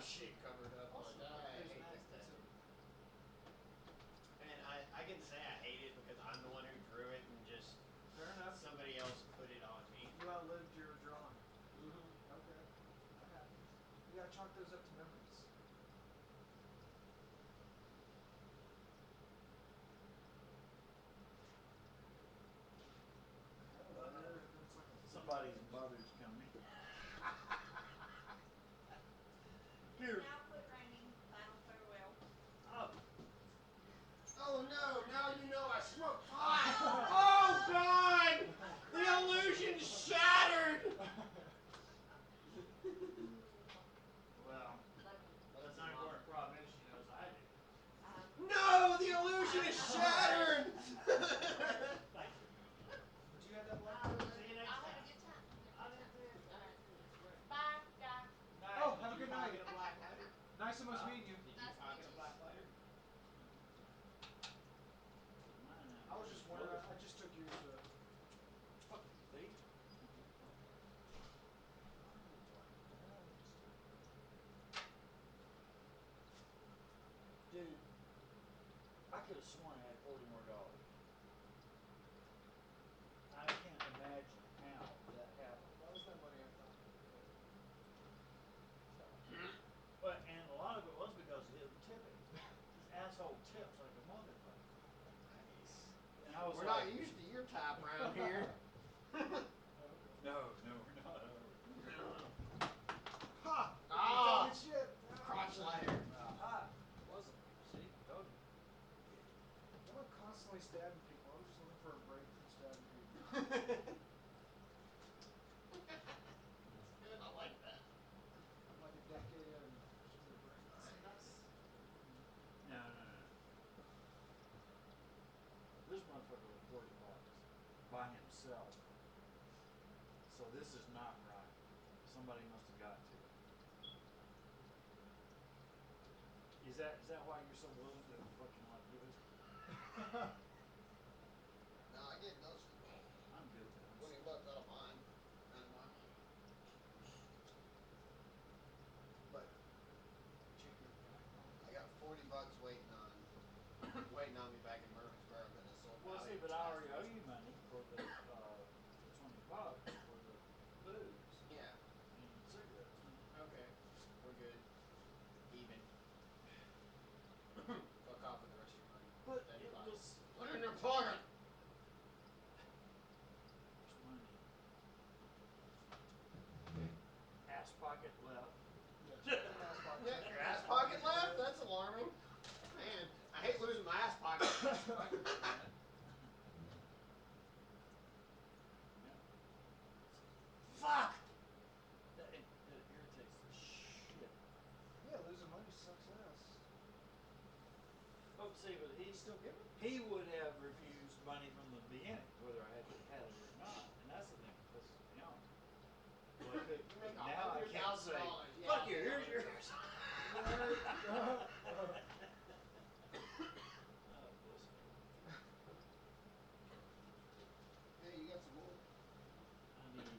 of shit covered up
Also,
like that. I
there's
hate
Max
that
too.
tattoo. And I can say I hate it because I'm the one who drew it and just
Fair enough.
somebody else put it on me.
You outlived your drawing.
Mm-hmm.
Okay. That happens. You gotta chalk those up to memories.
Somebody's mother's coming. Here.
Now quit raining. Final farewell.
Oh.
Oh no, now you know I smoked pot! Oh God! The illusion's shattered!
Well, that's not important problem is she knows I do.
No, the illusion is shattered!
Thank you.
Would you have that black
I'll
light?
See you next
have
time.
a good time.
I did too.
Bye, guys.
Nice.
Oh,
Did
have a
you
good night.
pocket a black lighter?
Nice and much
Huh?
meeting you.
Did you
Nice to
pocket
meet
a
you.
black lighter?
I was just wondering. I just took yours.
See? Dude, I could have sworn I had $40 more. I can't imagine how that happened.
That was that money I found.
But and a lot of it was because of him tipping. This asshole tips like a motherfucker. And I was
We're
like,
not used to your type around here.
no, we're not.
Ha!
Ah!
You're talking shit.
Crotch lighter.
Aha. Wasn't. See? Told you.
I'm not constantly stabbing people. I'm just looking for a break from stabbing people.
Good, I like that.
I'm like a decade in. Just need a break.
No. This motherfucker was $40 by himself. So this is not right. Somebody must have got to it. Is that why you're so willing to fucking like give it?
No, I get those
I'm good with that.
$20 out of mine. Not my money. But I got $40 waiting on me back in Murfreesboro because I sold
Well,
out
see,
of
but I already owe
Tasmania.
you money for the $20 for the booze
Yeah.
and cigarettes.
Okay. We're good. Even. Fuck off with the rest of your money.
But
$10.
it was
Put it in your pocket.
there's money. Ass pocket left.
Yeah, your ass pocket left? That's alarming. Man, I hate losing my ass pocket. Fuck!
It irritates the shit.
Yeah, losing money sucks ass.
Oh, see, but
You still give it?
he would have refused money from the beginning, whether I had it or not, and that's the thing that pisses me off. Well, I could,
You make
now I can't say,
$100,000.
fuck you, here's yours. Oh, pussy.
Hey, you got some more?
I need,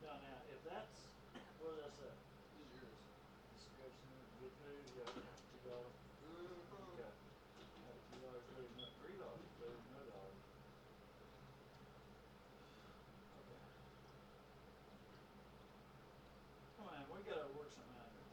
no, now, if that's, what did I say?
This is yours.
Discussion of good food, yeah, $2.
Mm-hmm.
Okay. Have $2 better than that, $3 better than no dollar. Okay. Come on, we gotta work something out here.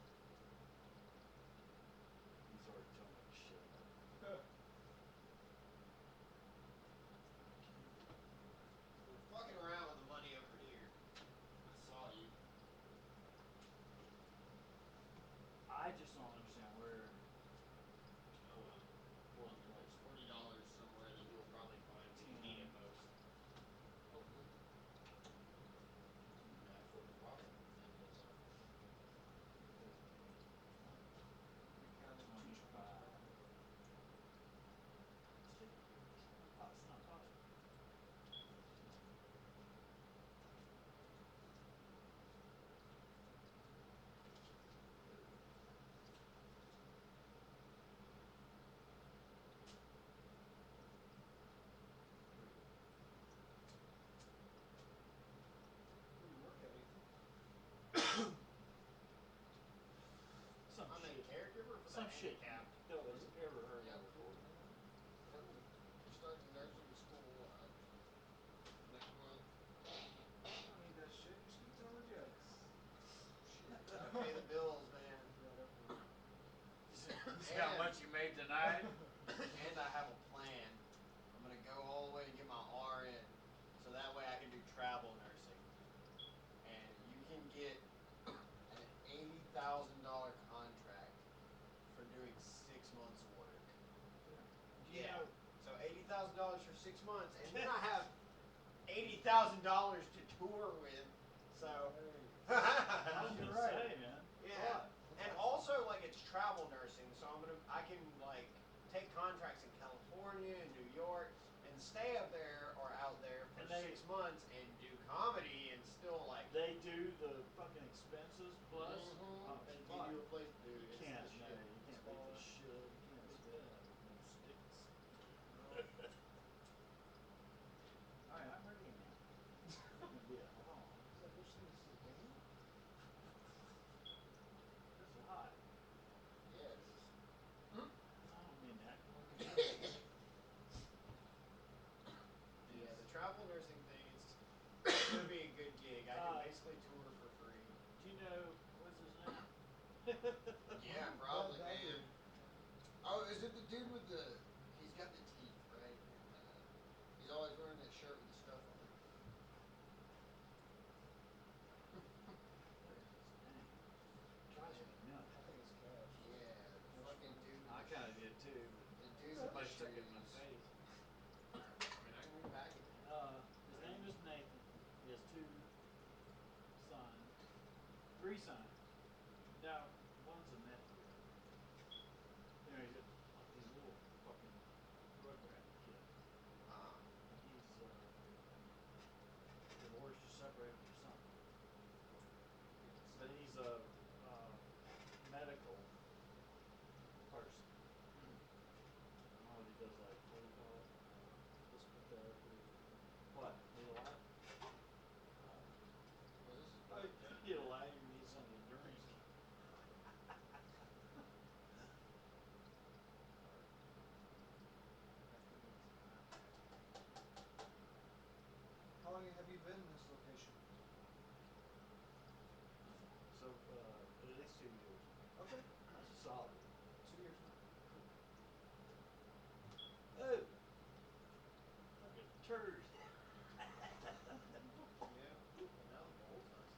how much you made tonight?
And I have a plan. I'm gonna go all the way to get my RN, so that way I can do travel nursing. And you can get an $80,000 contract for doing 6 months of work.
You know,
So $80,000 for 6 months, and then I have $80,000 to tour with. So.
I was gonna
Right.
say, man.
Yeah, and also like it's travel nursing, so I can like take contracts in California and New York and stay up there or out there for
And they-
6 months and do comedy and still like.
They do the fucking expenses plus.
Mhm.
Oh,
They
fuck.
give you a place to do.
You
It's
can't,
the
no,
shit.
you can't beat the shit. You can't spit out them sticks. Alright, I'm ready now. Yeah, hold on.
Is that which thing is the game?
This is hot.
Yeah, it is.
I don't mean that.
Yeah, the travel nursing thing is gonna be a good gig. I can basically tour for free.
Do you know what's his name?
Yeah, probably,
That
man.
dude.
Oh, is it the dude with the? He's got the teeth, right? He's always wearing that shirt with the stuff on it.
Drives me nuts.
I think it's cash.
Yeah, the fucking dude.
I kinda did too.
The dude with
Somebody
the
stuck it in my
shoes.
face.
I mean, I can repack it.
His name is Nathan. He has 2 sons. 3 sons. No, one's a nephew. You know, he's got like these little fucking rugrat kid. He's divorced or separated or something. But he's a medical person. I don't know if he does like, what do you call it? Physical therapy. What? Need a light? Oh, you need a light, you need something to drink.
How long have you been in this location?
So, at least 2 years.
Okay.
That's a solid.
2 years now.
Oh! Fucking turd.
Yeah. And now the bowl's nice.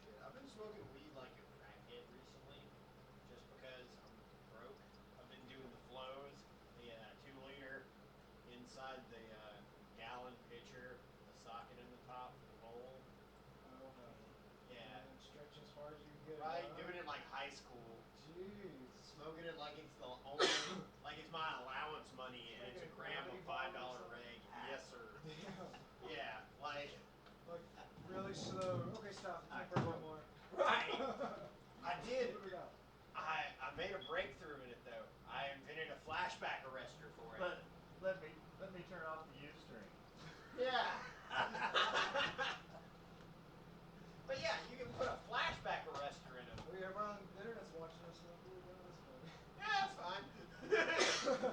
Shit, I've been smoking weed like a crackhead recently, just because I'm broke. I've been doing the flows, the 2-liter inside the gallon pitcher, the socket in the top for the bowl.
Oh no.
Yeah.
And stretch as far as you can get.
Right,
huh?
doing it like high school.
Jeez.
Smoking it like it's the only, like it's my allowance money and it's a gram of $5 reg. Yes, sir.
Damn.
Yeah, like.
Like really slow. Okay, stop.
Alright,
Keep her going.